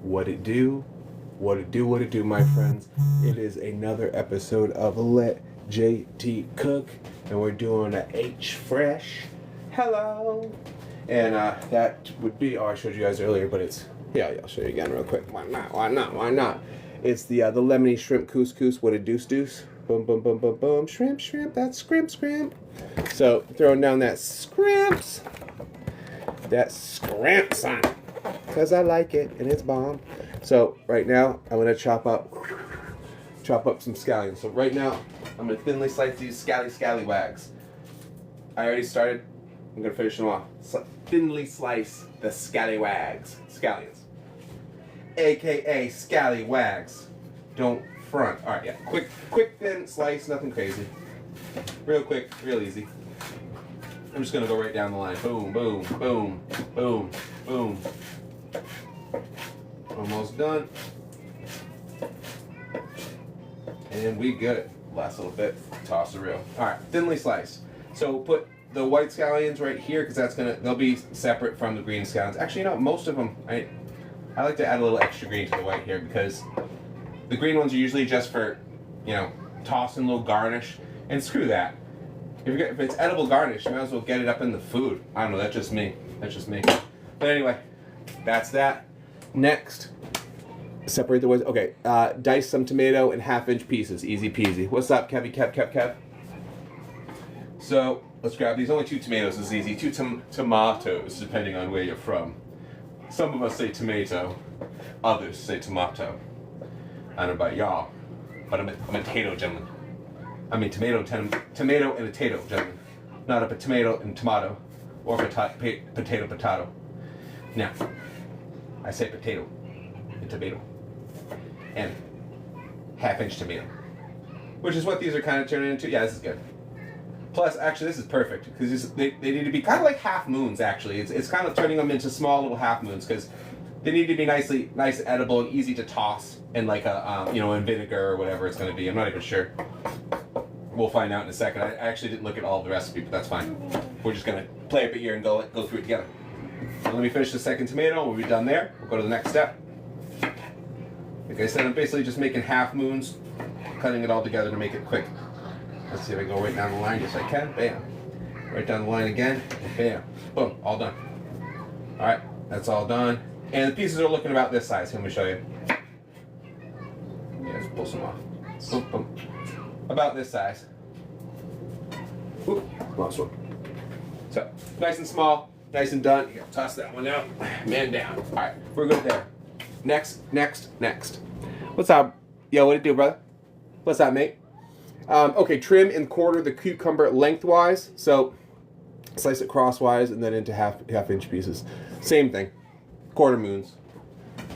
What it do? What it do? What it do, my friends? It is another episode of Let JT Cook, and we're doing a H Fresh. Hello. And that would be, I showed you guys earlier, but it's, yeah, I'll show you again real quick. Why not? Why not? Why not? It's the lemony shrimp couscous. What a deuce. Boom, boom, boom, boom, boom. Shrimp. That's scrimp. So, throwing down that scrimps. That scrimp, son. Because I like it, and it's bomb. So, right now, I'm going to chop up some scallions. So, right now, I'm going to thinly slice these scallywags. I already started. I'm going to finish them off. Thinly slice the scallions. AKA scallywags. Don't front. Alright, yeah. Quick thin slice, nothing crazy. Real quick, real easy. I'm just going to go right down the line. Boom, boom, boom, boom, boom. Almost done. And we good. Last little bit. Toss the reel. Alright, thinly sliced. So put the white scallions right here because they'll be separate from the green scallions. Actually, you know, most of them, I like to add a little extra green to the white here because the green ones are usually just for, you know, tossing a little garnish. And screw that. If it's edible garnish, you might as well get it up in the food. I don't know, that's just me. But anyway, that's that. Next, separate the ones. Okay, dice some tomato in half-inch pieces. Easy peasy. What's up, Kev? So, let's grab these. Only 2 tomatoes is easy. 2 tomatoes, depending on where you're from. Some of us say tomato, others say tomato. I don't know about y'all, but I'm a potato gentleman. I mean tomato and a tato gentleman. Not a tomato and tomato, or potato. Now, I say potato and tomato and half-inch tomato, which is what these are kind of turning into. Yeah, this is good. Plus, actually, this is perfect because they need to be kind of like half moons. Actually, it's kind of turning them into small little half moons because they need to be nice, edible, and easy to toss in like a in vinegar or whatever it's going to be. I'm not even sure. We'll find out in a second. I actually didn't look at all of the recipe, but that's fine. We're just going to play it by ear and go through it together. So let me finish the second tomato. We'll be done there. We'll go to the next step. Like I said, I'm basically just making half moons, cutting it all together to make it quick. Let's see if I go right down the line. Yes, I can. Bam. Right down the line again. Bam. Boom. All done. All right. That's all done. And the pieces are looking about this size. Let me show you. Yeah, let's pull some off. Boom, boom. About this size. Oop. Lost one. So, nice and small. Nice and done. You gotta toss that one out. Man down. All right. We're good there. Next. What's up? Yo, what it do, brother? What's up, mate? Okay, trim and quarter the cucumber lengthwise. So slice it crosswise and then into half-inch pieces. Same thing, quarter moons.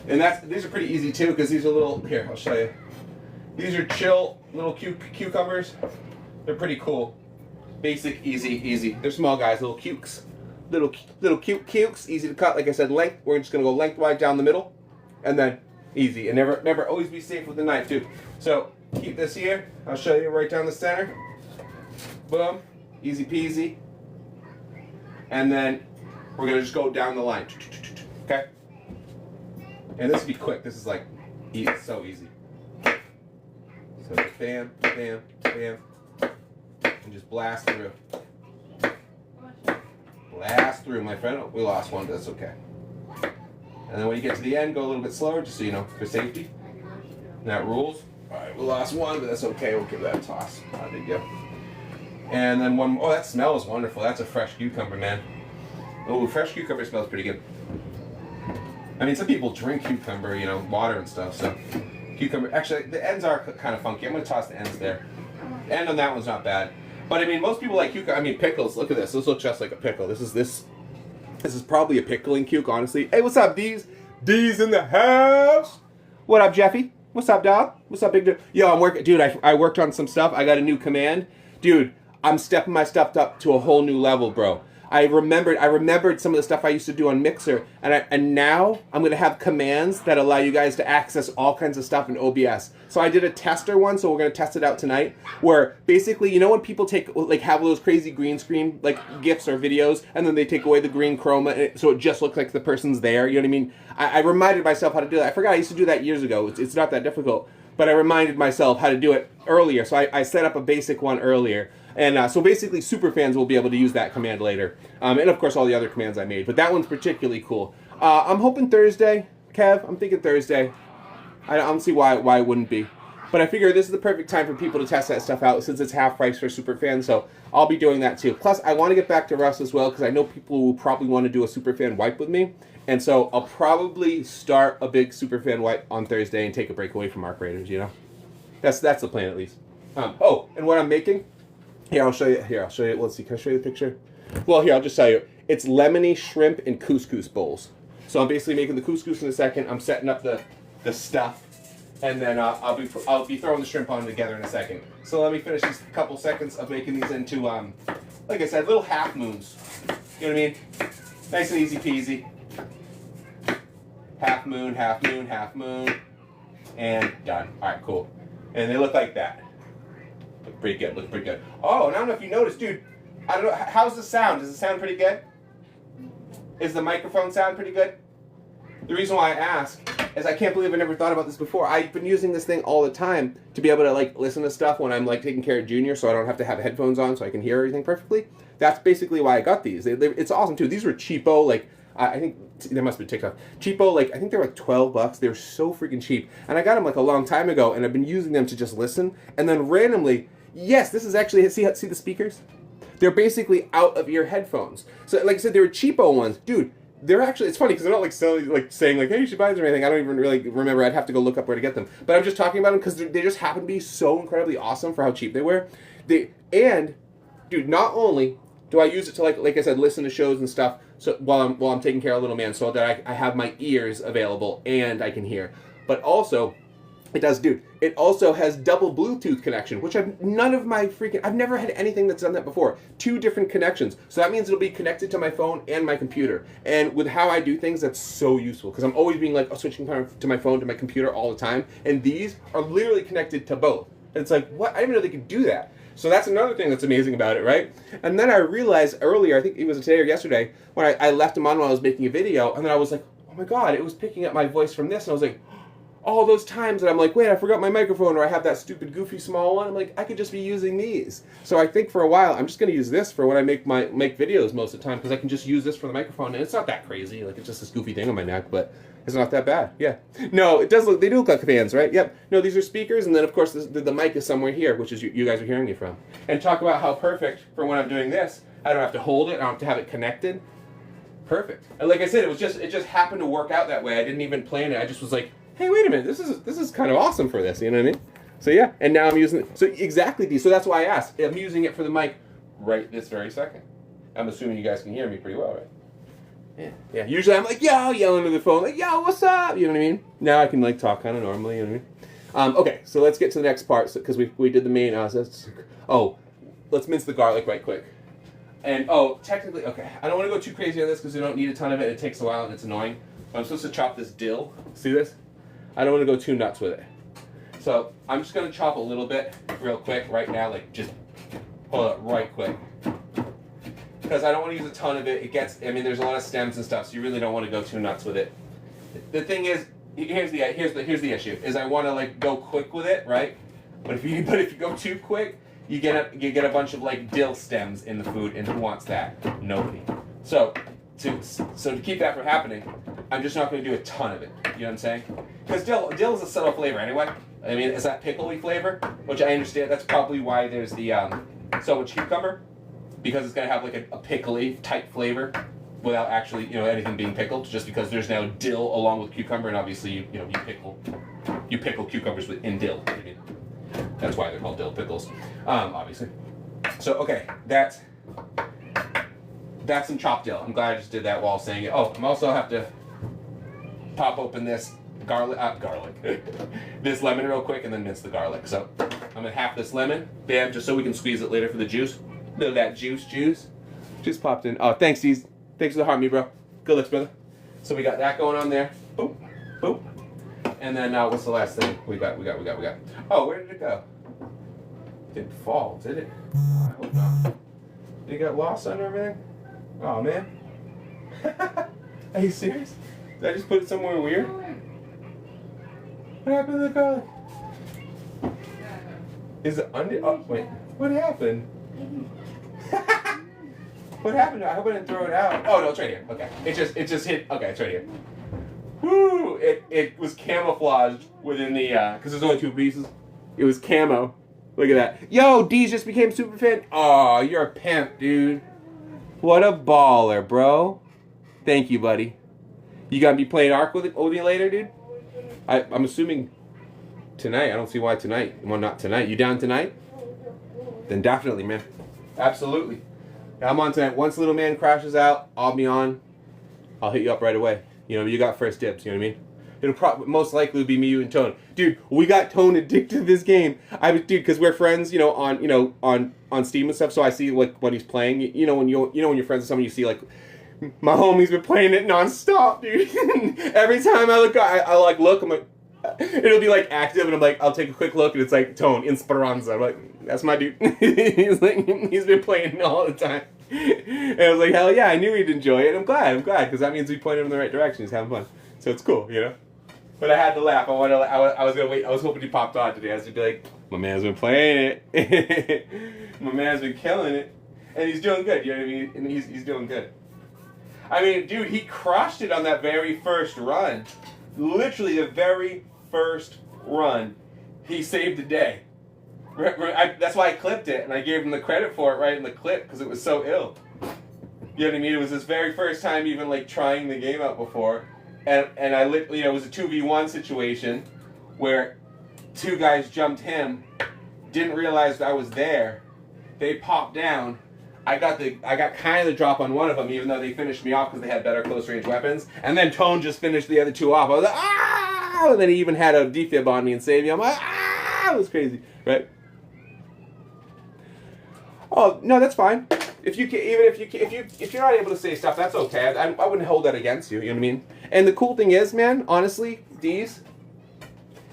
And these are pretty easy too because these are little. Here, I'll show you. These are chill little cucumbers. They're pretty cool. Basic, easy. They're small guys, little cukes, little cute cukes. Easy to cut. Like I said, length. We're just gonna go lengthwise down the middle, and then easy. And never always be safe with the knife too. So. Keep this here. I'll show you right down the center. Boom. Easy peasy. And then we're going to just go down the line. Okay? And this will be quick. This is like so easy. So bam. And just blast through. Blast through, my friend. Oh, we lost one, but that's okay. And then when you get to the end, go a little bit slower, just so you know, for safety. And that rules. Alright, we lost one, but that's okay. We'll give that a toss. Not a big deal. And then one more. Oh, that smells wonderful. That's a fresh cucumber, man. Oh, fresh cucumber smells pretty good. I mean, some people drink cucumber, water and stuff, so. Cucumber. Actually, the ends are kind of funky. I'm going to toss the ends there. The end on that one's not bad. But, I mean, most people like cucumber. I mean, pickles. Look at this. This looks just like a pickle. This is probably a pickling cuke, honestly. Hey, what's up, D's? D's in the house. What up, Jeffy? What's up, dog? What's up, big dude? Yo, I'm working. Dude, I worked on some stuff. I got a new command. Dude, I'm stepping my stuff up to a whole new level, bro. I remembered some of the stuff I used to do on Mixer, and now I'm going to have commands that allow you guys to access all kinds of stuff in OBS. So I did a tester one, so we're going to test it out tonight, where basically, you know when people have those crazy green screen like GIFs or videos, and then they take away the green chroma, so it just looks like the person's there, you know what I mean? I reminded myself how to do that. I forgot I used to do that years ago. It's not that difficult, but I reminded myself how to do it earlier, so I set up a basic one earlier. And so basically, superfans will be able to use that command later. And of course, all the other commands I made. But that one's particularly cool. I'm hoping Thursday, Kev. I'm thinking Thursday. I don't see why it wouldn't be. But I figure this is the perfect time for people to test that stuff out since it's half price for superfans. So I'll be doing that too. Plus, I want to get back to Rust as well because I know people will probably want to do a superfan wipe with me. And so I'll probably start a big superfan wipe on Thursday and take a break away from Arc Raiders, you know? That's the plan at least. Oh, and what I'm making... Here, I'll show you. Let's see. Can I show you the picture? Well, here, I'll just tell you. It's lemony shrimp and couscous bowls. So I'm basically making the couscous in a second. I'm setting up the stuff, and then I'll be throwing the shrimp on together in a second. So let me finish these couple seconds of making these into, like I said, little half moons. You know what I mean? Nice and easy peasy. Half moon, half moon, half moon, and done. All right, cool. And they look like that. Look pretty good. Oh, and I don't know if you noticed, dude. I don't know. How's the sound? Does it sound pretty good? Is the microphone sound pretty good? The reason why I ask is I can't believe I never thought about this before. I've been using this thing all the time to be able to like listen to stuff when I'm like taking care of Junior, so I don't have to have headphones on, so I can hear everything perfectly. That's basically why I got these. It's awesome too. These were cheapo. Like I think they must have been TikTok. Cheapo. Like I think they're like $12. They were so freaking cheap, and I got them like a long time ago, and I've been using them to just listen, and then randomly. Yes, this is actually, see the speakers? They're basically out-of-ear headphones. So, like I said, they were cheapo ones. Dude, they're actually, it's funny because they're not like selling, like saying like, hey, you should buy these or anything. I don't even really remember. I'd have to go look up where to get them. But I'm just talking about them because they just happen to be so incredibly awesome for how cheap they were. And, dude, not only do I use it to, like I said, listen to shows and stuff so while I'm taking care of little man so that I have my ears available and I can hear. But also... It does, dude. It also has double Bluetooth connection, which I've never had anything that's done that before. 2 different connections. So that means it'll be connected to my phone and my computer. And with how I do things, that's so useful because I'm always being like switching to my phone to my computer all the time. And these are literally connected to both. And it's like, what? I didn't even know they could do that. So that's another thing that's amazing about it, right? And then I realized earlier, I think it was today or yesterday, when I left them on while I was making a video, and then I was like, oh my God, it was picking up my voice from this. And I was like, all those times that I'm like, wait, I forgot my microphone, or I have that stupid goofy small one. I'm like, I could just be using these. So I think for a while, I'm just going to use this for when I make videos most of the time, because I can just use this for the microphone, and it's not that crazy. Like, it's just this goofy thing on my neck, but it's not that bad. Yeah. No, it does look, they do look like fans, right? Yep. No, these are speakers, and then, of course, the mic is somewhere here, which is you guys are hearing me from. And talk about how perfect for when I'm doing this. I don't have to hold it. I don't have to have it connected. Perfect. And like I said, it just happened to work out that way. I didn't even plan it. I just was like, hey, wait a minute, this is kind of awesome for this, you know what I mean? So yeah, and now I'm using it. So exactly these. So that's why I asked. I'm using it for the mic right this very second. I'm assuming you guys can hear me pretty well, right? Yeah. Yeah. Usually I'm like, yo, yelling to the phone, like, yo, what's up? You know what I mean? Now I can like talk kind of normally, you know what I mean? Okay, so let's get to the next part because we did the main. Let's mince the garlic right quick. And technically, okay, I don't want to go too crazy on this because we don't need a ton of it. It takes a while and it's annoying. But I'm supposed to chop this dill. See this? I don't want to go too nuts with it. So I'm just going to chop a little bit real quick right now, like just pull it right quick. Because I don't want to use a ton of it. There's a lot of stems and stuff, so you really don't want to go too nuts with it. The thing is, here's the issue, is I want to like go quick with it, right? But if you go too quick, you get a bunch of like dill stems in the food, and who wants that? Nobody. So to keep that from happening, I'm just not going to do a ton of it. You know what I'm saying? Because dill is a subtle flavor anyway. I mean, it's that pickly flavor, which I understand. That's probably why there's the so much cucumber, because it's going to have like a pickly type flavor without actually anything being pickled. Just because there's now dill along with cucumber, and obviously you pickle cucumbers in dill. I mean, that's why they're called dill pickles, obviously. So okay, that's some chopped dill. I'm glad I just did that while saying it. Oh, I'm also have to pop open this this lemon real quick and then mince the garlic. So I'm gonna half this lemon, bam, just so we can squeeze it later for the juice. A bit of that juice. Just popped in. Oh, thanks, Deez. Thanks for the heart, me, bro. Good looks, brother. So we got that going on there. Boop, boop. And then what's the last thing we got? Oh, where did it go? Didn't fall, did it? Oh, I hope not. Did it get lost under everything? Oh, man. Are you serious? Did I just put it somewhere weird? What happened to the garlic? Is it under? Oh, wait. What happened? What happened? I hope I didn't throw it out. Oh, no, it's right here. Okay. It just hit. Okay, it's right here. Woo! It was camouflaged within the, because there's only 2 pieces. It was camo. Look at that. Yo, Deez just became super fan. Oh, you're a pimp, dude. What a baller, bro. Thank you, buddy. You gonna be playing Ark with me later, dude? I'm assuming tonight. I don't see why tonight. Well, not tonight. You down tonight? Then definitely, man. Absolutely. I'm on tonight. Once little man crashes out, I'll be on. I'll hit you up right away. You know, you got first dibs. You know what I mean? It'll most likely be me, you, and Tone. Dude, we got Tone addicted to this game. Dude, because we're friends, you know, on Steam and stuff. So I see like when he's playing. You know when you're friends with someone, you see like my homie's been playing it nonstop, dude. Every time I look, I like look. I'm like, it'll be like active, and I'm like, I'll take a quick look, and it's like Tone Esperanza. I'm like, that's my dude. He's been playing it all the time. And I was like, hell yeah, I knew he'd enjoy it. I'm glad, because that means we pointed him in the right direction. He's having fun, so it's cool, you know. But I had to laugh. I was gonna wait. I was hoping he popped on today. I was gonna be like, my man's been playing it. My man's been killing it, and he's doing good. You know what I mean? And he's doing good. I mean, dude, he crushed it on that very first run. Literally, the very first run, he saved the day. That's why I clipped it, and I gave him the credit for it right in the clip because it was so ill. You know what I mean? It was his very first time even like trying the game out before, and I literally, you know, it was a 2v1 situation where 2 guys jumped him, didn't realize I was there. They popped down. I got kind of the drop on one of them, even though they finished me off because they had better close range weapons. And then Tone just finished the other 2 off. I was like, ah! And then he even had a defib on me and saved me. I'm like, ah! It was crazy, right? Oh no, that's fine. If you're not able to say stuff, that's okay. I wouldn't hold that against you. You know what I mean? And the cool thing is, man, honestly, Deez,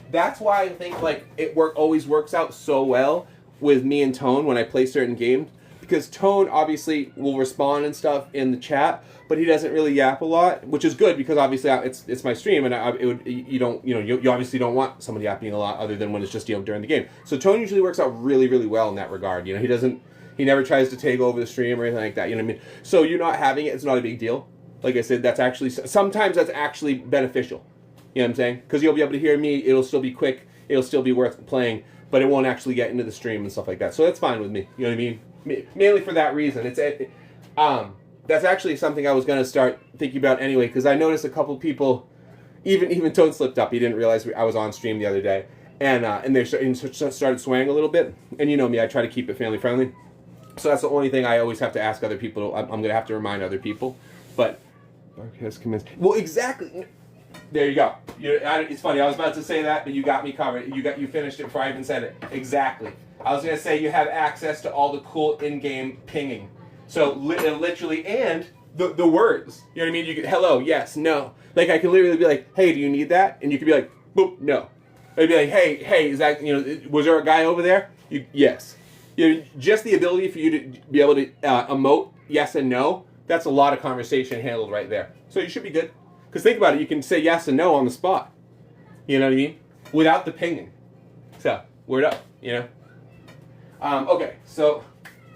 that's why I think like it always works out so well with me and Tone when I play certain games. Because Tone obviously will respond and stuff in the chat, but he doesn't really yap a lot, which is good because obviously it's my stream, and you obviously don't want somebody yapping a lot other than when it's just, you know, during the game. So Tone usually works out really, really well in that regard. You know, he never tries to take over the stream or anything like that. You know what I mean? So you're not having it; it's not a big deal. Like I said, sometimes that's actually beneficial. You know what I'm saying? Because you'll be able to hear me. It'll still be quick. It'll still be worth playing, but it won't actually get into the stream and stuff like that. So that's fine with me. You know what I mean? Mainly for that reason. That's actually something I was going to start thinking about anyway, because I noticed a couple people, even Toad slipped up. He didn't realize I was on stream the other day, and they started swaying a little bit. And you know me, I try to keep it family friendly. So that's the only thing I always have to ask other people. I'm going to have to remind other people. But well, exactly. There you go. It's funny. I was about to say that, but you got me covered. You finished it before I even said it. Exactly. I was going to say you have access to all the cool in-game pinging. So literally, and the words. You know what I mean? You can, hello, yes, no. Like I can literally be like, hey, do you need that? And you could be like, boop, no. I'd be like, hey, is that, you know, was there a guy over there? Yes. You know, just the ability for you to be able to emote yes and no, that's a lot of conversation handled right there. So you should be good. Because think about it, you can say yes and no on the spot. You know what I mean? Without the pinging. So, word up, you know? Okay, so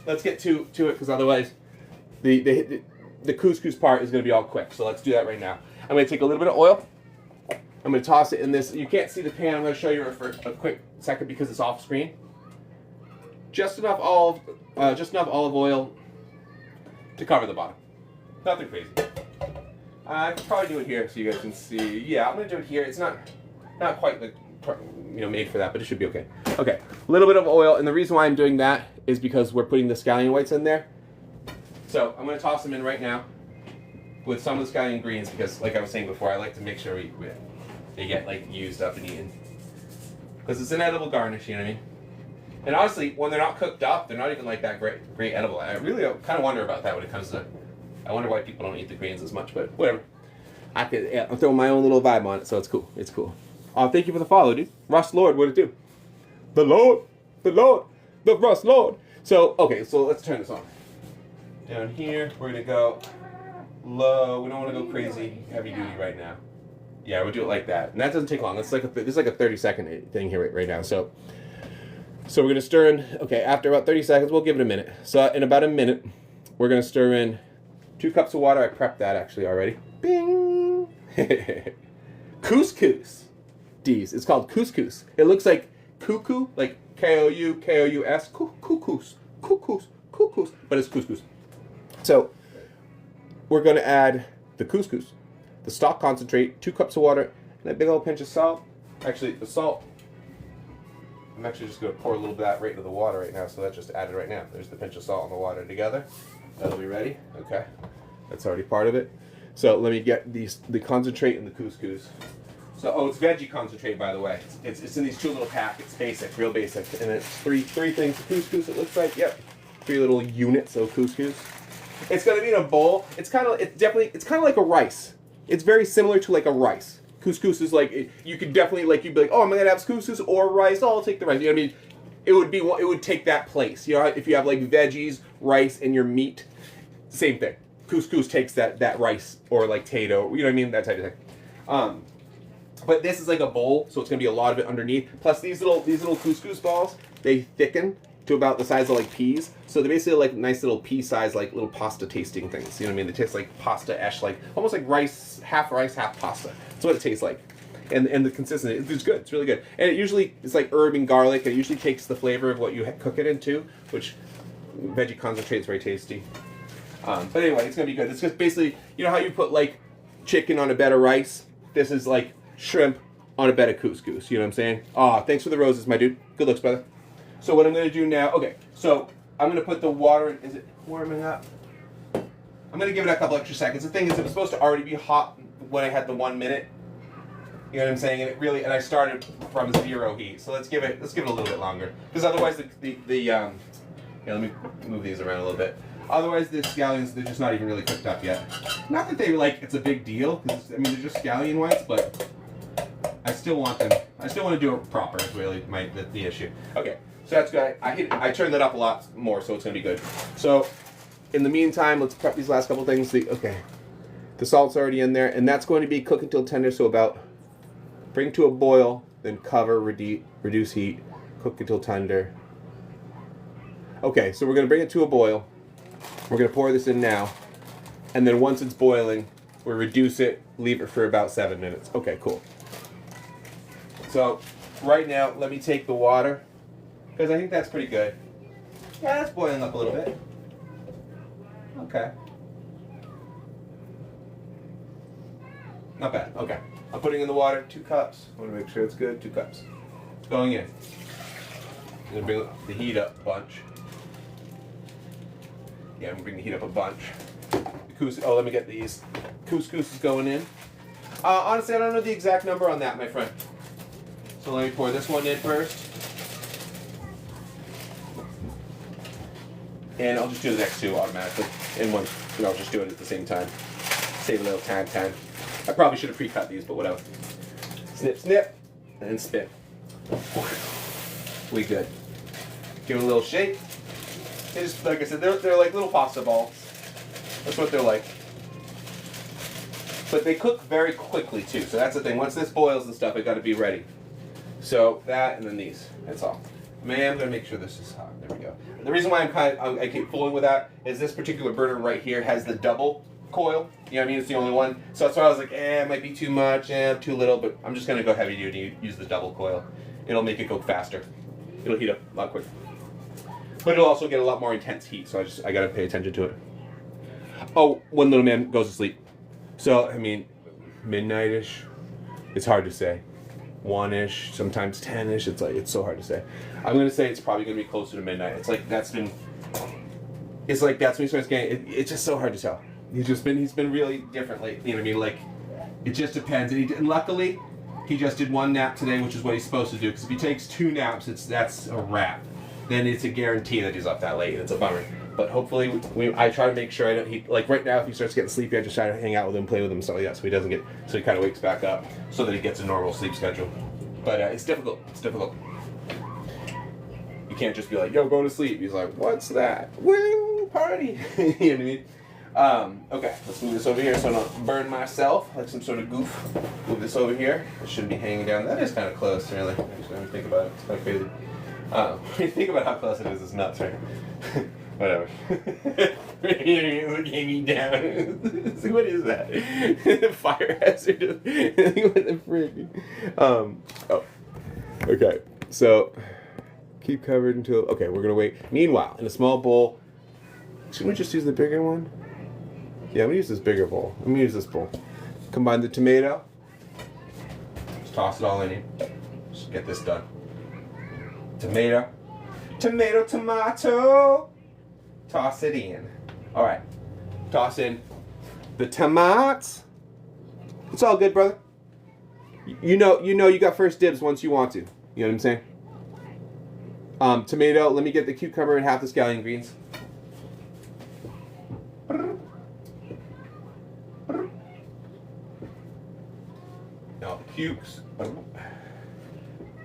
let's get to it, because otherwise the couscous part is going to be all quick. So let's do that right now. I'm going to take a little bit of oil. I'm going to toss it in this. You can't see the pan. I'm going to show you for a quick second because it's off screen. Just enough olive oil to cover the bottom. Nothing crazy. I can probably do it here so you guys can see. Yeah, I'm going to do it here. It's not quite the, you know, made for that, but it should be okay. Okay, a little bit of oil, and the reason why I'm doing that is because we're putting the scallion whites in there. So I'm going to toss them in right now with some of the scallion greens because, like I was saying before, I like to make sure they get like used up and eaten because it's an edible garnish. You know what I mean? And honestly, when they're not cooked up, they're not even like that great edible. I really kind of wonder about that when it comes to. I wonder why people don't eat the greens as much, but whatever. I'm throwing my own little vibe on it, so it's cool. It's cool. Thank you for the follow, dude. Russ Lord, what'd it do? The Lord, the Russ Lord. So, okay, so let's turn this on. Down here, we're gonna go low. We don't want to go crazy heavy duty right now. Yeah, we'll do it like that, and that doesn't take long. It's like this is like a 30-second thing here right now. So we're gonna stir in. Okay, after about 30 seconds, we'll give it a minute. So in about a minute, we're gonna stir in 2 cups of water. I prepped that actually already. Bing. Couscous. D's. It's called couscous. It looks like cuckoo, like Koukous, couscous, but it's couscous. So we're going to add the couscous, the stock concentrate, 2 cups of water, and a big old pinch of salt. Actually, the salt, I'm actually just going to pour a little bit of that right into the water right now, so that's just added right now. There's the pinch of salt and the water together. That'll be ready. Okay. That's already part of it. So let me get the concentrate and the couscous. So, it's veggie concentrate, by the way. It's in these 2 little packets, basic, real basic. And it's three things of couscous, it looks like. Yep. 3 little units of couscous. It's going to be in a bowl. It's kind of like a rice. It's very similar to like a rice. Couscous is like, you could definitely, like, you'd be like, oh, I'm going to have couscous or rice. Oh, I'll take the rice. You know what I mean? It would take that place. You know, if you have like veggies, rice, and your meat, same thing. Couscous takes that rice or like tato, you know what I mean? That type of thing. But this is like a bowl, so it's gonna be a lot of it underneath. Plus these little couscous balls, they thicken to about the size of like peas. So they're basically like nice little pea size, like little pasta tasting things. You know what I mean? They taste like pasta-esh, like almost like rice, half pasta. That's what it tastes like. And the consistency, it's good. It's really good. And it usually it's like herb and garlic. It usually takes the flavor of what you cook it into, which veggie concentrate is very tasty. But anyway, it's gonna be good. It's just basically, you know how you put like chicken on a bed of rice? This is like shrimp on a bed of couscous. You know what I'm saying? Thanks for the roses, my dude. Good looks, brother. So what I'm gonna do now? Okay, so I'm gonna put the water in. Is it warming up? I'm gonna give it a couple extra seconds. The thing is, it was supposed to already be hot when I had the 1 minute. You know what I'm saying? And I started from 0 heat. So let's give it a little bit longer, because otherwise yeah, let me move these around a little bit. Otherwise, the scallions, they're just not even really cooked up yet. Not that it's a big deal, because, I mean, they're just scallion whites, but I still want them. I still want to do it proper, is really the issue. Okay, so that's good. I turned that up a lot more, so it's going to be good. So, in the meantime, let's prep these last couple things. Okay, the salt's already in there, and that's going to be cook until tender, so about bring to a boil, then cover, reduce heat, cook until tender. Okay, so we're going to bring it to a boil. We're going to pour this in now, and then once it's boiling, we'll reduce it, leave it for about 7 minutes. Okay, cool. So right now, let me take the water, because I think that's pretty good. Yeah, that's boiling up a little bit. Okay. Not bad. Okay. I'm putting in the water, 2 cups. I want to make sure it's good. 2 cups. It's going in. I'm going to bring the heat up a bunch. Yeah, I'm bringing the heat up a bunch. Let me get these. Couscous is going in. Honestly, I don't know the exact number on that, my friend. So let me pour this one in first. And I'll just do the next 2 automatically. In one, I'll just do it at the same time. Save a little time. I probably should have pre-cut these, but whatever. Snip, snip, and spin. We good. Give it a little shake. They just, like I said, they're like little pasta balls. That's what they're like. But they cook very quickly too, so that's the thing. Once this boils and stuff, it got to be ready. So that, and then these. That's all. Man, I'm gonna make sure this is hot. There we go. And the reason why I keep fooling with that is this particular burner right here has the double coil. You know what I mean? It's the only one. So that's why I was like, it might be too much, too little. But I'm just gonna go heavy duty, use the double coil. It'll make it cook faster. It'll heat up a lot quicker. But it'll also get a lot more intense heat, so I gotta pay attention to it. Oh, one little man goes to sleep. So, I mean, midnight-ish. It's hard to say. 1-ish, sometimes 10-ish. It's so hard to say. I'm gonna say it's probably gonna be closer to midnight. It's like that's when he starts getting. It's just so hard to tell. He's been really different lately. You know what I mean? Like, it just depends. And luckily, he just did 1 nap today, which is what he's supposed to do. Because if he takes 2 naps, that's a wrap. then it's a guarantee that he's up that late. It's a bummer. But hopefully, I try to make sure I don't. Like right now, if he starts getting sleepy, I just try to hang out with him, play with him, stuff like that, so he doesn't get. So he kind of wakes back up, so that he gets a normal sleep schedule. But it's difficult. It's difficult. You can't just be like, "Yo, go to sleep." He's like, "What's that? Woo, party!" You know what I mean? Okay, let's move this over here so I don't burn myself like some sort of goof. Move this over here. It shouldn't be hanging down. That is kind of close, really. Actually, let me think about it. It's kind of crazy. When you think about how close it is, it's nuts, right? Whatever. Hanging down. See, what is that? Fire hazard. What the frick? Oh. Okay. So, keep covered until. Okay, we're gonna wait. Meanwhile, in a small bowl. Shouldn't we just use the bigger one? Yeah, I'm gonna use this bigger bowl. I'm gonna use this bowl. Combine the tomato. Just toss it all in here. Just get this done. Tomato. Tomato, tomato. Toss it in. Alright. Toss in the tomatoes. It's all good, brother. You know you got first dibs once you want to. You know what I'm saying? Tomato, let me get the cucumber and half the scallion greens. Now cukes.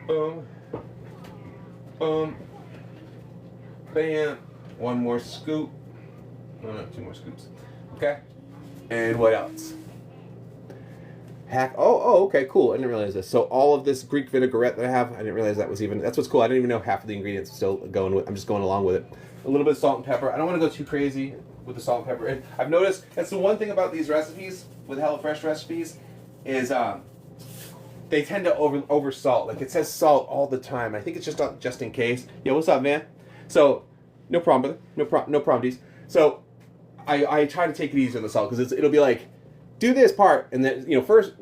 Boom. Boom. Bam. One more scoop. No, 2 more scoops. Okay. And what else? Okay, cool. I didn't realize this. So all of this Greek vinaigrette that I have, I didn't realize that was even, that's what's cool. I didn't even know half of the ingredients still going with, I'm just going along with it. A little bit of salt and pepper. I don't want to go too crazy with the salt and pepper. And I've noticed, that's the one thing about these recipes, with HelloFresh recipes, is they tend to over salt. Like it says salt all the time. I think it's just in case. Yo, what's up, man? So, no problem, brother. No problem, D's. So, I try to take it easy on the salt because it'll be like, do this part, and then first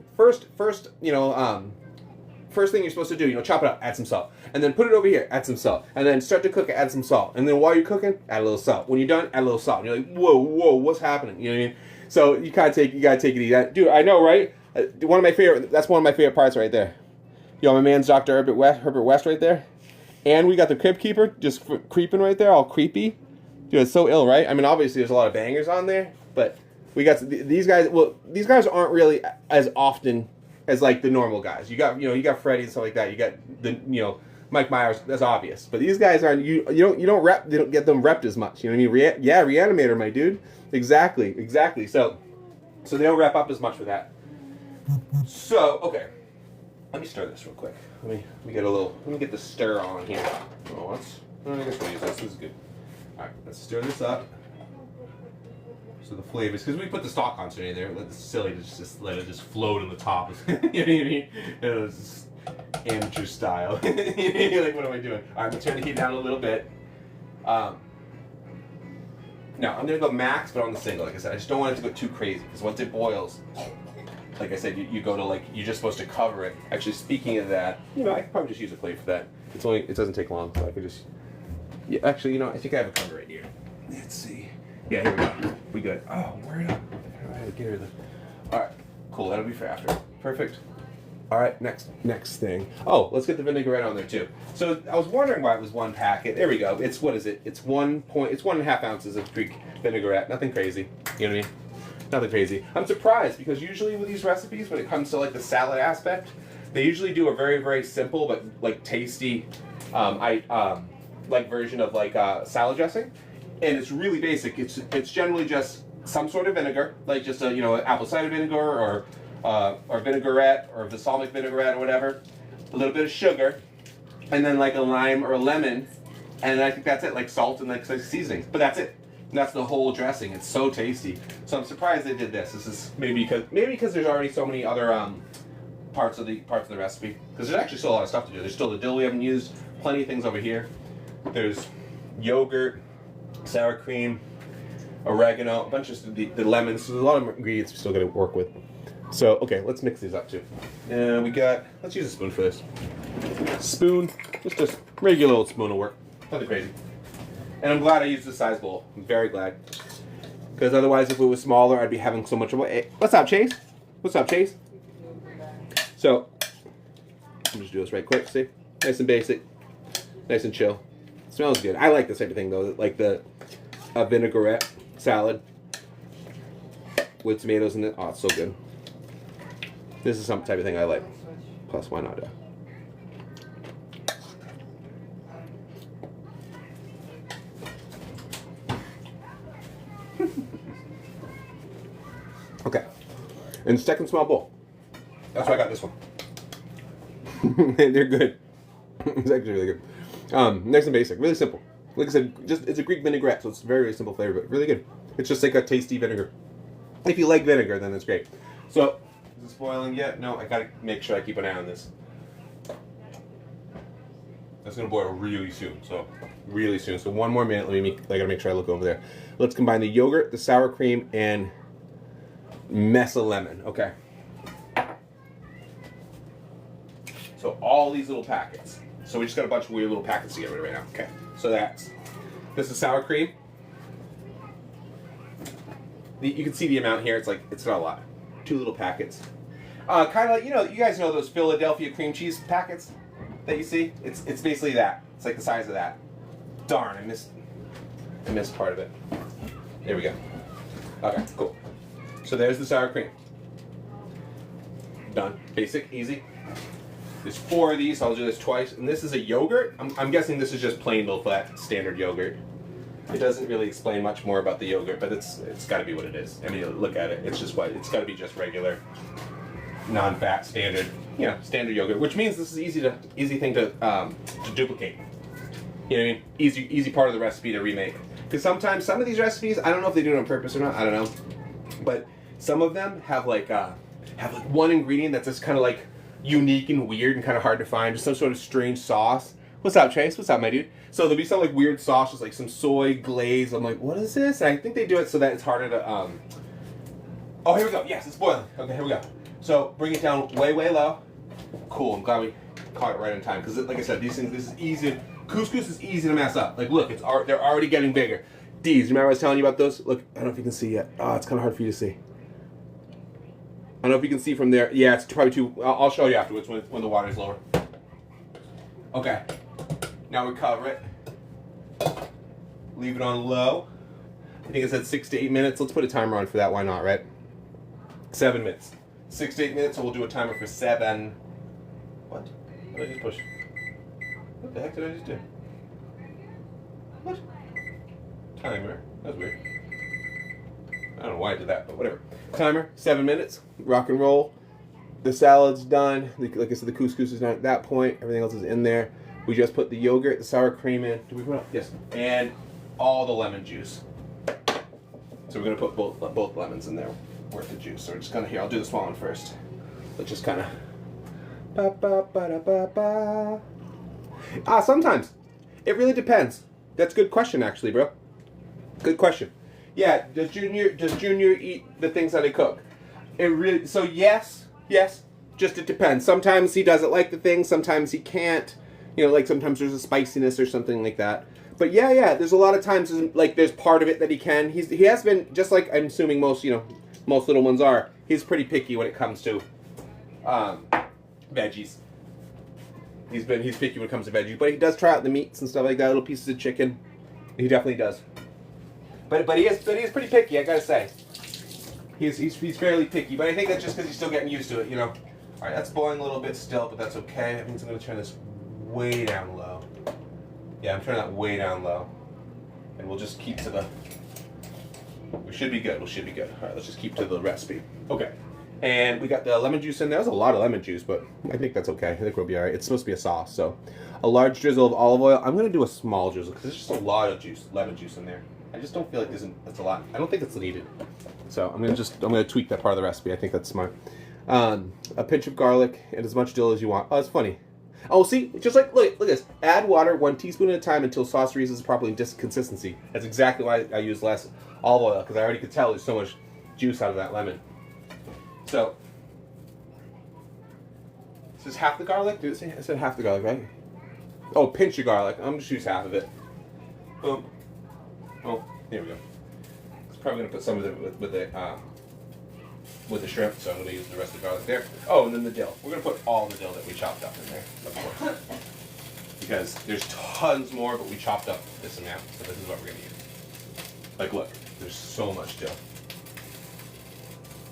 thing you're supposed to do, chop it up, add some salt, and then put it over here, add some salt, and then start to cook it, add some salt, and then while you're cooking, add a little salt. When you're done, add a little salt. And you're like, whoa, what's happening? You know what I mean? So you gotta take it easy, dude. I know, right? That's one of my favorite parts right there. Yo, my man's Dr. Herbert West right there. And we got the Crypt Keeper just creeping right there, all creepy. Dude, it's so ill, right? I mean, obviously there's a lot of bangers on there, but we got these guys. Well, these guys aren't really as often as like the normal guys. You got Freddy and stuff like that. You got the Mike Myers. That's obvious. But these guys aren't. You don't get them repped as much. You know what I mean? Reanimator, my dude. Exactly. So they don't rep up as much for that. So okay. Let me stir this real quick. Let me get the stir on here. I guess we'll use this. This is good. Alright, let's stir this up. So the flavors, because we put the stock concentrate in there, it's silly to just let it just float on the top. You know what I mean? It was amateur style. You're like, what am I doing? Alright, I'm gonna turn the heat down a little bit. No, I'm gonna go max, but on the single. Like I said, I just don't want it to go too crazy, because once it boils, like I said, you go to you're just supposed to cover it. Actually, speaking of that, I could probably just use a plate for that. It doesn't take long, so I could just. Yeah, actually, I think I have a cover right here. Let's see. Yeah, here we go. We good. Oh, word up. I had to get rid of this. All right, cool. That'll be for after. Perfect. All right, next thing. Oh, let's get the vinaigrette on there too. So I was wondering why it was one packet. There we go. It's what is it? It's 1.5 ounces of Greek vinaigrette. Nothing crazy. You know what I mean? Nothing crazy. I'm surprised because usually with these recipes, when it comes to the salad aspect, they usually do a very, very simple but tasty version of salad dressing, and it's really basic. It's generally just some sort of vinegar, like just apple cider vinegar or vinaigrette or balsamic vinaigrette or whatever, a little bit of sugar, and then a lime or a lemon, and I think that's it, salt and seasonings. But that's it. And that's the whole dressing. It's so tasty. So I'm surprised they did this. This is maybe because there's already so many other parts of the recipe. Because there's actually still a lot of stuff to do. There's still the dill we haven't used. Plenty of things over here. There's yogurt, sour cream, oregano, a bunch of the lemons. So there's a lot of ingredients we still got to work with. So okay, let's mix these up too. And let's use a spoon for this. Spoon, just a regular old spoon will work. Nothing crazy. And I'm glad I used this size bowl. I'm very glad. Because otherwise, if it was smaller, I'd be having so much trouble. Hey, what's up, Chase? So, I'm just do this right quick. See, nice and basic, nice and chill. Smells good. I like this type of thing though, like the vinaigrette salad with tomatoes in it. Oh, it's so good. This is some type of thing I like. Plus, why not? Okay. And second small bowl. That's why I got this one. They're good. It's actually really good. Nice and basic. Really simple. Like I said, it's a Greek vinaigrette, so it's very, very simple flavor, but really good. It's just like a tasty vinegar. If you like vinegar, then it's great. So, is it boiling yet? No, I gotta make sure I keep an eye on this. It's gonna boil really soon, so really soon. So 1 more minute, I gotta make sure I look over there. Let's combine the yogurt, the sour cream, and mess of lemon. Okay. So all these little packets. So we just got a bunch of weird little packets to get rid of right now. Okay. So this is sour cream. You can see the amount here. It's not a lot. 2 little packets. Kind of like, you guys know those Philadelphia cream cheese packets that you see? It's basically that. It's like the size of that. Darn, I missed part of it. There we go. Okay, cool. So there's the sour cream. Done. Basic, easy. There's 4 of these, so I'll do this twice. And this is a yogurt. I'm guessing this is just plain old flat standard yogurt. It doesn't really explain much more about the yogurt, but it's got to be what it is. I mean, look at it. It's just what it's got to be, just regular, non-fat, standard, standard yogurt. Which means this is easy thing to duplicate. You know what I mean? Easy part of the recipe to remake. Because sometimes some of these recipes, I don't know if they do it on purpose or not. I don't know, but some of them have like one ingredient that's just kind of like unique and weird and kind of hard to find. Just some sort of strange sauce. What's up, Chase? What's up, my dude? So there'll be some like weird sauce, just like some soy glaze. I'm like, what is this? And I think they do it so that it's harder to. Oh, here we go. Yes, it's boiling. Okay, here we go. So bring it down way, way low. Cool. I'm glad we caught it right in time because, like I said, these things. This is easy. Couscous is easy to mess up. Like, look, they're already getting bigger. These. Remember I was telling you about those? Look, I don't know if you can see yet. Oh, it's kind of hard for you to see. I don't know if you can see from there. Yeah, it's probably too. I'll show you afterwards when the water's lower. Okay. Now we cover it. Leave it on low. I think it said 6 to 8 minutes. Let's put a timer on for that. Why not, right? 7 minutes. 6 to 8 minutes, so we'll do a timer for 7. What? What did I just push? What the heck did I just do? What? Timer. That's weird. I don't know why I did that, but whatever. Timer, 7 minutes. Rock and roll. The salad's done. Like I said, the couscous is done at that point. Everything else is in there. We just put the yogurt, the sour cream in. Did we put it? Yes. And all the lemon juice. So we're gonna put both lemons in there worth of juice. So we're just gonna here. I'll do the small one first. Let's just kind of. Sometimes it really depends. That's a good question, actually, bro. Good question. Yeah. Does Junior eat the things that I cook? So yes. Just it depends. Sometimes he doesn't like the things. Sometimes he can't. Like sometimes there's a spiciness or something like that. But yeah, there's a lot of times like there's part of it that he can. He has been, just like I'm assuming most little ones are. He's pretty picky when it comes to veggies. He's picky when it comes to veggies, but he does try out the meats and stuff like that, little pieces of chicken. He definitely does. But he is pretty picky, I gotta say. He's fairly picky, but I think that's just because he's still getting used to it, All right, that's boiling a little bit still, but that's okay. That means I'm gonna turn this way down low. Yeah, I'm turning that way down low. And we'll just keep to the... We should be good. All right, let's just keep to the recipe. Okay. And we got the lemon juice in there. There's a lot of lemon juice, but I think that's okay. I think we'll be all right. It's supposed to be a sauce, so... A large drizzle of olive oil. I'm going to do a small drizzle, because there's just a lot of lemon juice in there. I just don't feel like that's a lot. I don't think it's needed. So I'm going to tweak that part of the recipe. I think that's smart. A pinch of garlic and as much dill as you want. Oh, it's funny. Oh, see, just like, look at this. Add water 1 teaspoon at a time until sauce reaches properly consistency. That's exactly why I use less olive oil, because I already could tell there's so much juice out of that lemon. So, this is half the garlic? Did it say? I said half the garlic, right? Oh, pinch of garlic. I'm going to use half of it. Boom. Oh, here we go. It's probably going to put some of it with the shrimp, so I'm going to use the rest of the garlic there. Oh, and then the dill. We're going to put all the dill that we chopped up in there, of course. because there's tons more, but we chopped up this amount, so this is what we're gonna use. Like, look, there's so much dill.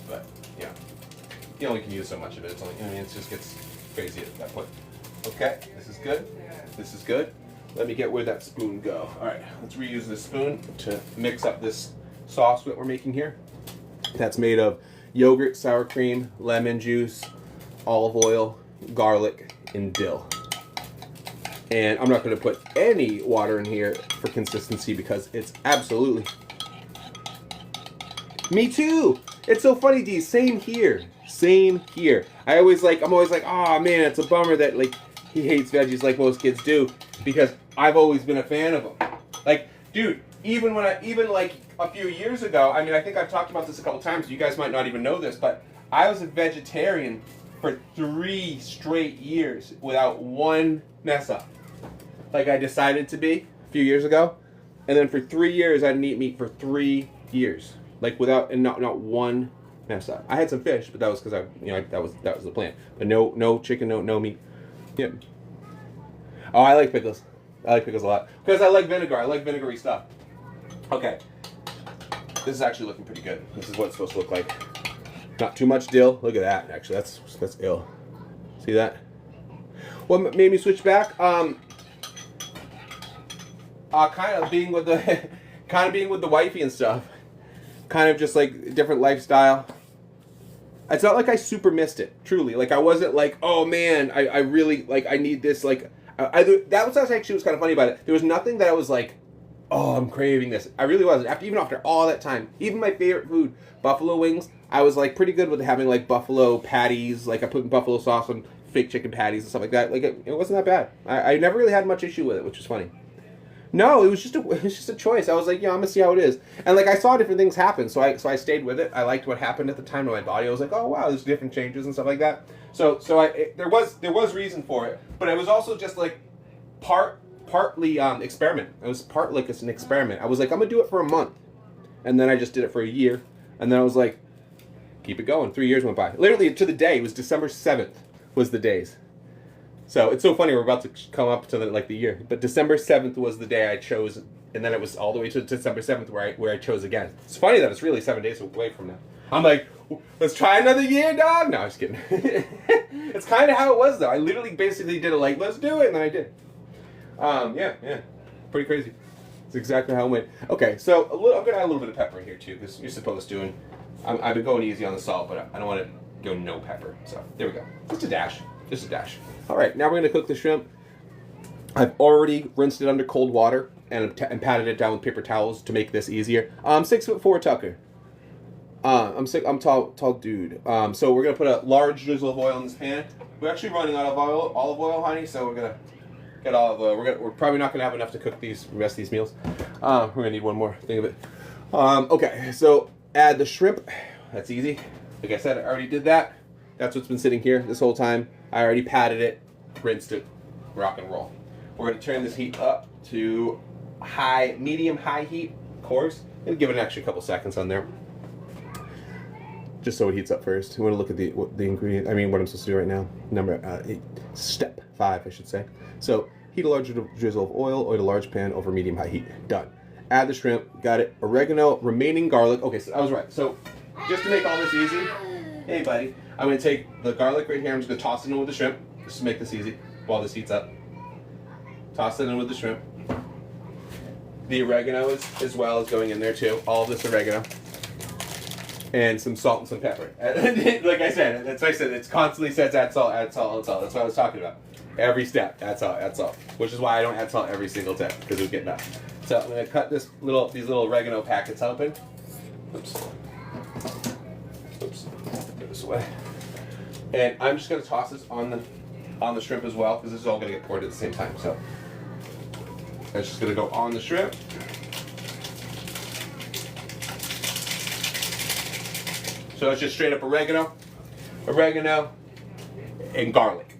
But yeah, you only can use so much of it. It's only, I mean, it just gets crazy at that point. Okay, this is good. This is good. Let me get where that spoon go. All right, let's reuse this spoon to mix up this sauce that we're making here. That's made of yogurt, sour cream, lemon juice, olive oil, garlic, and dill. And I'm not going to put any water in here for consistency because it's absolutely... Me too! It's so funny, D. Same here. Same here. I'm always like, oh man, it's a bummer that like he hates veggies like most kids do, because I've always been a fan of them. Like, dude, even like a few years ago, I mean, I think I've talked about this a couple times. You guys might not even know this, but I was a vegetarian for 3 straight years without one mess up. Like I decided to be a few years ago, and then for 3 years I didn't eat meat for 3 years, like without and not one mess up. I had some fish, but that was because that was the plan. But no chicken, no meat. Yep. Oh, I like pickles. I like pickles a lot because I like vinegar. I like vinegary stuff. Okay, this is actually looking pretty good. This is what it's supposed to look like. Not too much dill. Look at that. Actually, that's ill. See that? What made me switch back? Kind of being with the wifey and stuff. Kind of just like different lifestyle. It's not like I super missed it. Truly, like I wasn't like, oh man, I really like I need this. Like that was actually what's kind of funny about it. There was nothing that I was like, oh, I'm craving this. I really wasn't. Even after all that time, even my favorite food, buffalo wings, I was like pretty good with having like buffalo patties. Like I put buffalo sauce on fake chicken patties and stuff like that. Like it wasn't that bad. I never really had much issue with it, which is funny. No, it was just a choice. I was like, yeah, I'm gonna see how it is, and like I saw different things happen, so I stayed with it. I liked what happened at the time to my body. I was like, oh wow, there's different changes and stuff like that. So there was reason for it, but it was also just like partly experiment. It was part like it's an experiment. I was like, I'm gonna do it for a month, and then I just did it for a year, and then I was like, keep it going. 3 years went by. Literally to the day. It was December 7th was the days. So it's so funny, we're about to come up to the year, but December 7th was the day I chose, and then it was all the way to December 7th where I chose again. It's funny that it's really 7 days away from now. I'm like, let's try another year, dog. No, I'm just kidding. It's kind of how it was though. I literally basically did it like, let's do it, and then I did. Yeah, pretty crazy. It's exactly how it went. Okay, so I'm gonna add a little bit of pepper in here too, because you're supposed to. And I've been going easy on the salt, but I don't want to go no pepper. So there we go. Just a dash. All right, now we're going to cook the shrimp. I've already rinsed it under cold water and patted it down with paper towels to make this easier. I'm 6'4", Tucker. I'm tall dude. So we're going to put a large drizzle of oil in this pan. We're actually running out of olive oil, honey, so we're going to get olive oil. We're probably not going to have enough to cook the rest of these meals. We're going to need one more thing of it. Okay, so add the shrimp. That's easy. Like I said, I already did that. That's what's been sitting here this whole time. I already patted it, rinsed it, rock and roll. We're going to turn this heat up to medium-high heat, of course, and give it an extra couple seconds on there. Just so it heats up first. We want to look at the ingredient. I mean, what I'm supposed to do right now. Step 5, I should say. So, heat a large drizzle of oil a large pan over medium-high heat. Done. Add the shrimp. Got it. Oregano, remaining garlic. Okay, so I was right. So, just to make all this easy, hey, buddy. I'm going to take the garlic right here. I'm just going to toss it in with the shrimp, just to make this easy while this heats up. Toss it in with the shrimp. The oregano as well is going in there too. All of this oregano. And some salt and some pepper. Like I said, it constantly says add salt, add salt, add salt. That's what I was talking about. Every step, add salt, add salt. Which is why I don't add salt every single step, because it would get enough. So I'm going to cut these little oregano packets open. Oops. Get this away. And I'm just going to toss this on the shrimp as well, because this is all going to get poured at the same time. So that's just going to go on the shrimp. So it's just straight up oregano, and garlic.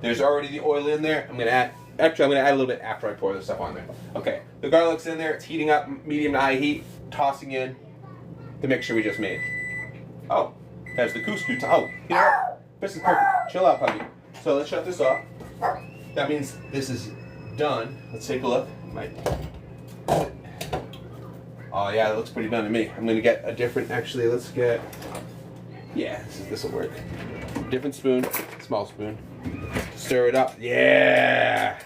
There's already the oil in there. I'm going to add a little bit after I pour this stuff on there. Okay, the garlic's in there. It's heating up, medium to high heat. Tossing in the mixture we just made. Oh, that's the couscous. Oh, you know what? This is perfect. Chill out, puppy. So let's shut this off. That means this is done. Let's take a look. Oh yeah, that looks pretty done to me. I'm gonna get a different, actually, let's get, yeah, this will work. Different spoon, small spoon. Stir it up. Yeah!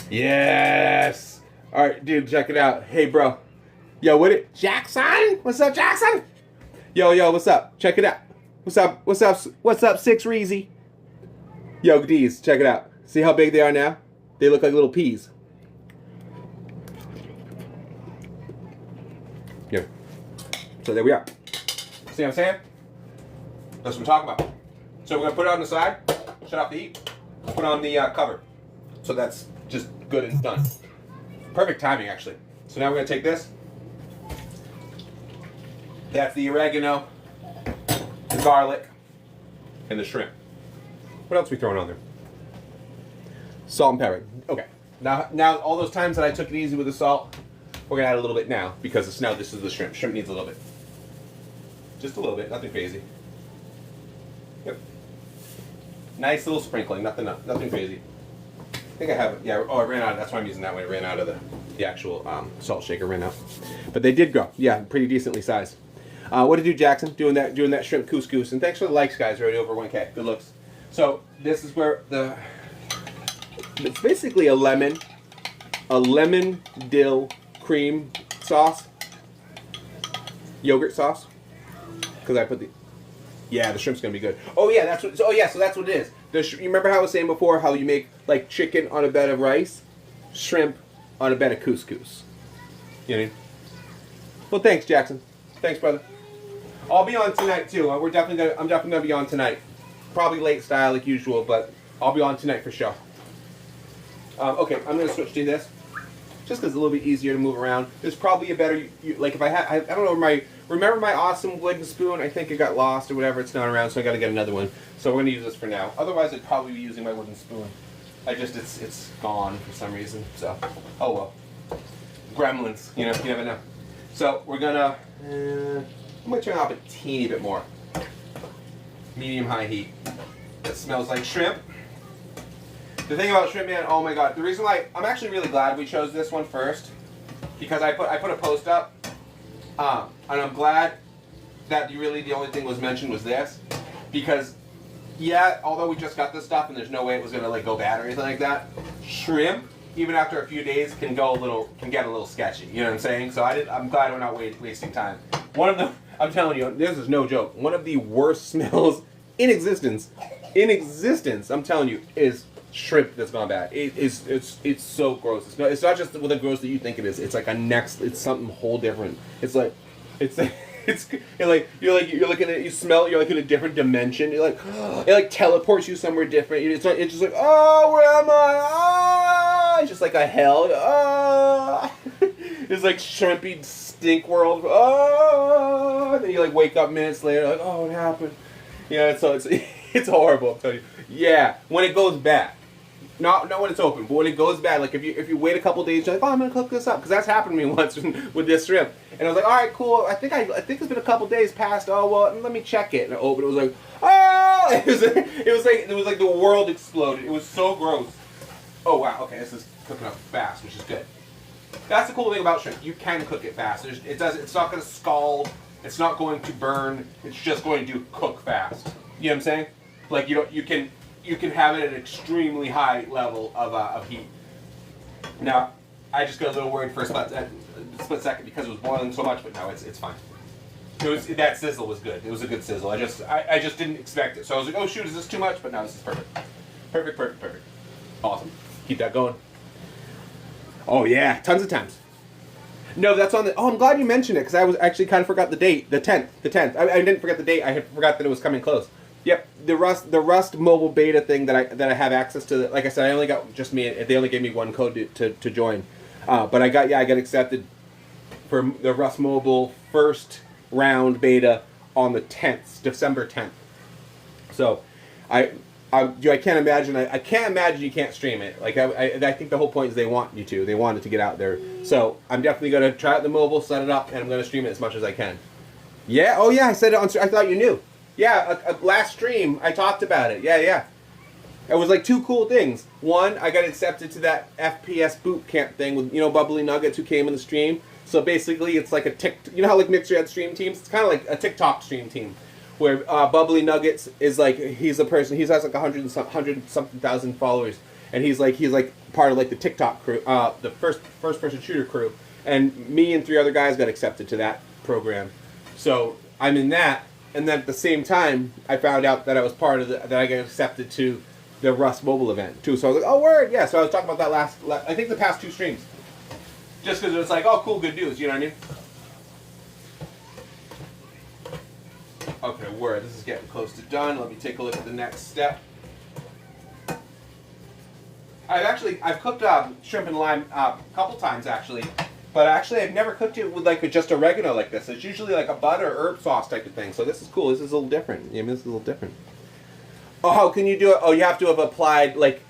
Yes! Alright, dude, check it out. Hey, bro. Yo, Jackson? What's up, Jackson? Yo, what's up? Check it out. What's up, Six Reezy? Yo, D's, check it out. See how big they are now? They look like little peas. Yeah. So there we are. See what I'm saying? That's what I'm talking about. So we're gonna put it on the side, shut off the heat, put on the cover. So that's just good and done. Perfect timing, actually. So now we're gonna take this. That's the oregano, the garlic, and the shrimp. What else are we throwing on there? Salt and pepper. Okay. Now all those times that I took it easy with the salt, we're gonna add a little bit now because this is the shrimp. Shrimp needs a little bit. Just a little bit, nothing crazy. Yep. Nice little sprinkling, nothing crazy. I think I have it. Yeah. Oh, I ran out. That's why I'm using that one. I ran out of the actual salt shaker. Ran out, but they did grow. Yeah, pretty decently sized. What did you do, Jackson? Doing that shrimp couscous. And thanks for the likes, guys. Already over 1K. Good looks. So this is where it's basically a lemon dill cream sauce, yogurt sauce. Because I put the shrimp's gonna be good. Oh yeah, so that's what it is. You remember how I was saying before how you make like chicken on a bed of rice, shrimp on a bed of couscous. You know what I mean? Well, thanks, Jackson. Thanks, brother. I'll be on tonight too. I'm definitely gonna be on tonight. Probably late style like usual, but I'll be on tonight for sure. Okay, I'm gonna switch to this, just because it's a little bit easier to move around. There's probably a better, like if I don't know remember my awesome wooden spoon? I think it got lost or whatever. It's not around, so I got to get another one. So we're gonna use this for now. Otherwise, I'd probably be using my wooden spoon. It's gone for some reason. So, oh well. Gremlins, you never know. So we're gonna. I'm gonna turn it up a teeny bit more. Medium-high heat. That smells like shrimp. The thing about shrimp, man, oh my god. The reason why I'm actually really glad we chose this one first, because I put a post up, and I'm glad that really the only thing was mentioned was this, because yeah, although we just got this stuff and there's no way it was gonna like go bad or anything like that, shrimp even after a few days can get a little sketchy. You know what I'm saying? So I'm glad we're not wasting time. I'm telling you, this is no joke. One of the worst smells in existence, I'm telling you, is shrimp that's gone bad. It's so gross. It's not just the gross that you think it is. It's like it's something whole different. It's like you're looking at, you smell it, you're like in a different dimension. You're like, it like teleports you somewhere different. It's just like, oh, where am I? Oh, it's just like a hell. Oh. It's like shrimpy stink world. Oh, and then you like wake up minutes later, like, oh, what happened? Yeah, so it's horrible. I'm telling you. Yeah, when it goes bad. Not when it's open, but when it goes bad, like if you wait a couple days, you're like, oh, I'm gonna cook this up, because that's happened to me once with this shrimp, and I was like, all right, cool. I think it's been a couple days past. Oh well, let me check it. And I opened it. It was like, oh, it was like the world exploded. It was so gross. Oh wow, okay, this is cooking up fast, which is good. That's the cool thing about shrimp. You can cook it fast. It's not gonna scald. It's not going to burn. It's just going to cook fast. You know what I'm saying? Like you can have it at an extremely high level of heat. Now, I just got a little worried for a split second because it was boiling so much, but no, it's fine. That sizzle was good. It was a good sizzle. I just didn't expect it. So I was like, oh shoot, is this too much? But no, this is perfect. Perfect. Awesome. Keep that going. Oh yeah, tons of times. No, that's on the. Oh, I'm glad you mentioned it because I was actually kind of forgot the date. The 10th. I didn't forget the date. I had forgot that it was coming close. Yep, the Rust mobile beta thing that I have access to. Like I said, I only got just me. They only gave me one code to join, but I got accepted for the Rust mobile first round beta on the 10th, December 10th. So, I can't imagine. I can't imagine you can't stream it. Like I think the whole point is they want you to. They want it to get out there. So I'm definitely gonna try out the mobile, set it up, and I'm gonna stream it as much as I can. Yeah. Oh yeah. I said it on. I thought you knew. Yeah, last stream I talked about it. Yeah. it was like two cool things. One, I got accepted to that FPS boot camp thing with, you know, Bubbly Nuggets who came in the stream. So basically, it's like a you know how like Mixer had stream teams? It's kind of like a TikTok stream team, where Bubbly Nuggets is like, he's a person, he has like 100 something thousand followers, and he's like part of like the TikTok crew, the first person shooter crew, and me and 3 other guys got accepted to that program. So I'm in that, and then at the same time, I found out that I was part of that I got accepted to the Rust mobile event too. So I was like, oh word, yeah. So I was talking about that I think the past 2 streams. Just because it's like, oh, cool, good news, you know what I mean? Okay, word, this is getting close to done. Let me take a look at the next step. I've cooked shrimp and lime a couple times actually, but actually I've never cooked it with like just oregano like this. It's usually like a butter herb sauce type of thing. So this is cool. This is a little different. Yeah, I mean, this is a little different. Oh, how can you do it? Oh, you have to have applied, like,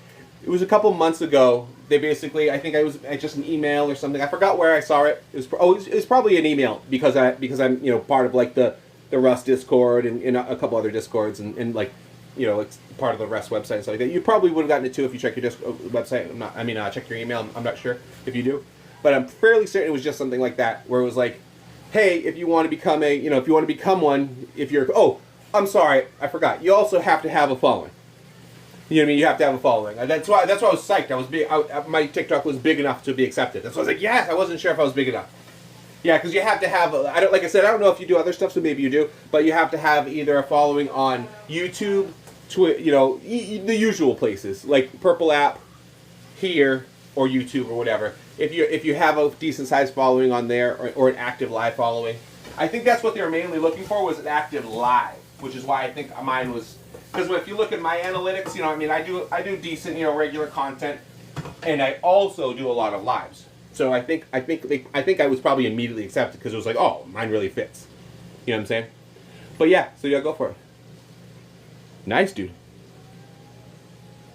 it was a couple months ago. They basically, I think I was just an email or something. I forgot where I saw it. It was probably an email because I'm, you know, part of like the Rust Discord and a couple other Discords and like, you know, it's part of the Rust website and stuff like that. You probably would have gotten it too if you check your website. Check your email. I'm not sure if you do, but I'm fairly certain it was just something like that where it was like, hey, if you want to become one, if you're, oh, I'm sorry, I forgot. You also have to have a following. You know what I mean? You have to have a following. And that's why I was psyched. My TikTok was big enough to be accepted. That's why I was like, yes. I wasn't sure if I was big enough. Yeah, because you have to have. Like I said, I don't know if you do other stuff, so maybe you do. But you have to have either a following on YouTube, you know, the usual places like Purple App, here, or YouTube or whatever. If you have a decent sized following on there or an active live following, I think that's what they were mainly looking for was an active live, which is why I think mine was. Because if you look at my analytics, you know, I mean, I do decent, you know, regular content, and I also do a lot of lives. So I think I was probably immediately accepted because it was like, oh, mine really fits. You know what I'm saying? But yeah, so yeah, go for it. Nice, dude.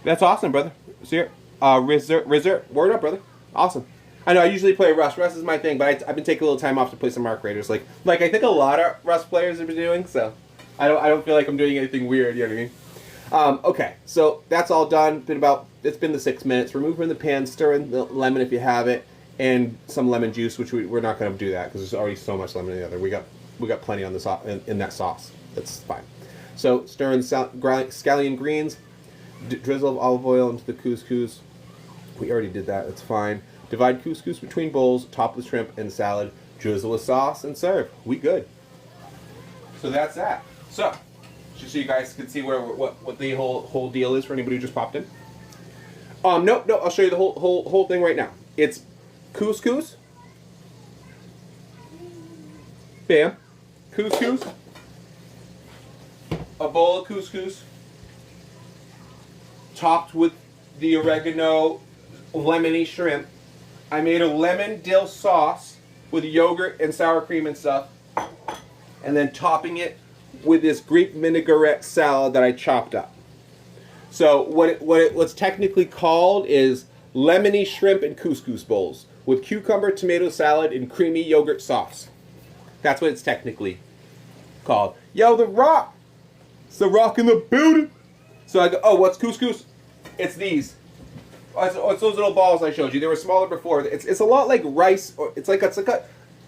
That's awesome, brother. See Rizzer, word up, brother. Awesome. I know I usually play Rust. Rust is my thing, but I've been taking a little time off to play some Arc Raiders, like I think a lot of Rust players have been doing. So. I don't feel like I'm doing anything weird, you know what I mean? Okay, so that's all done. It's been the 6 minutes. Remove from the pan, stir in the lemon if you have it, and some lemon juice, which we're not going to do that because there's already so much lemon in the other. We got plenty on the in that sauce. That's fine. So stir in scallion greens, drizzle of olive oil into the couscous. We already did that. That's fine. Divide couscous between bowls, top with shrimp and salad, drizzle with sauce, and serve. We good. So that's that. So, just so you guys can see what the whole deal is for anybody who just popped in. No, I'll show you the whole thing right now. It's couscous. Bam. Couscous. A bowl of couscous. Topped with the oregano lemony shrimp. I made a lemon dill sauce with yogurt and sour cream and stuff. And then topping it with this Greek vinaigrette salad that I chopped up. So what's technically called is lemony shrimp and couscous bowls with cucumber, tomato salad, and creamy yogurt sauce. That's what it's technically called. Yo, The Rock! It's The Rock in the building! So I go, oh, what's couscous? It's these. It's those little balls I showed you. They were smaller before. It's a lot like rice. Or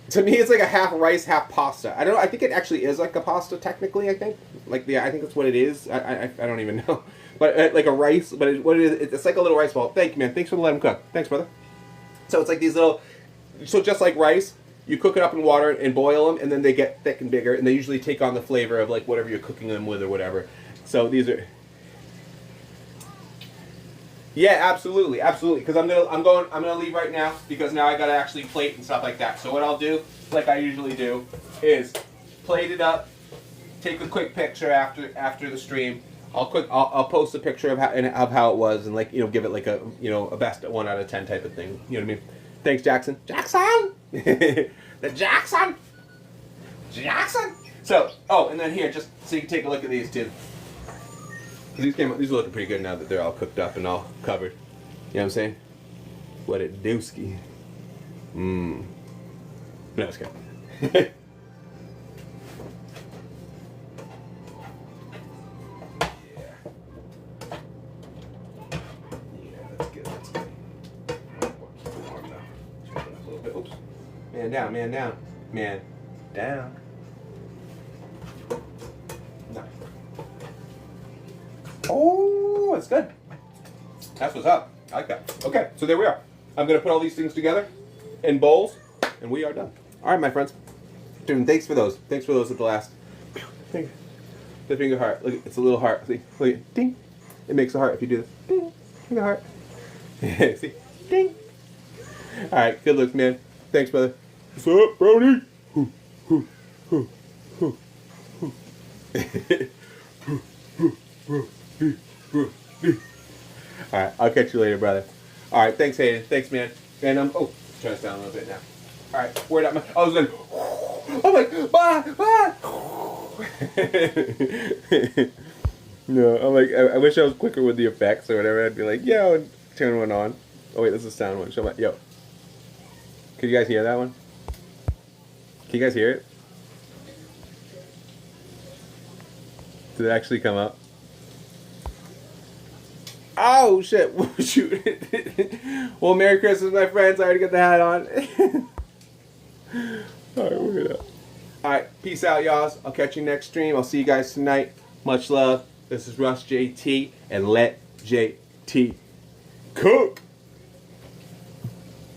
to me, it's like a half rice, half pasta. I don't know. I think it actually is like a pasta technically. I think, I think that's what it is. I don't even know, but like a rice. But it's like a little rice ball. Thank you, man. Thanks for letting them cook. Thanks, brother. So it's like these little. So just like rice, you cook it up in water and boil them, and then they get thick and bigger, and they usually take on the flavor of like whatever you're cooking them with or whatever. So these are. Yeah, absolutely. Because I'm gonna leave right now because now I gotta actually plate and stuff like that. So what I'll do, like I usually do, is plate it up, take a quick picture after the stream. I'll post a picture of how it was and give it like a best 1 out of 10 type of thing. You know what I mean? Thanks, Jackson. The Jackson. So and then here just so you can take a look at these too. These are looking pretty good now that they're all cooked up and all covered. You know what I'm saying? What a dooski. No, it's good. Man down, man down, man down. Nice. Oh, it's good. That's what's up. I like that. Okay, so there we are. I'm gonna put all these things together in bowls, and we are done. All right, my friends. Dude, thanks for those. Thanks for those at the last. The finger heart. Look, it's a little heart. See, look, ding. It makes a heart if you do this. Ding. Make a heart. See, ding. All right, good looks, man. Thanks, brother. What's up, Brody? All right, I'll catch you later, brother. All right, thanks, Hayden. Thanks, man. And oh, turn this down a little bit now. All right, word out my. I was going. I'm like, No, I'm like, I wish I was quicker with the effects or whatever. I'd be like, yo, and turn one on. Oh wait, this is a sound one. Show my, yo. Can you guys hear that one? Can you guys hear it? Did it actually come up? Oh shit! Shoot! Well, Merry Christmas, my friends. I already got the hat on. All right, we're gonna. All right, peace out, y'all. I'll catch you next stream. I'll see you guys tonight. Much love. This is Russ JT, and let JT cook.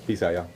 Peace out, y'all.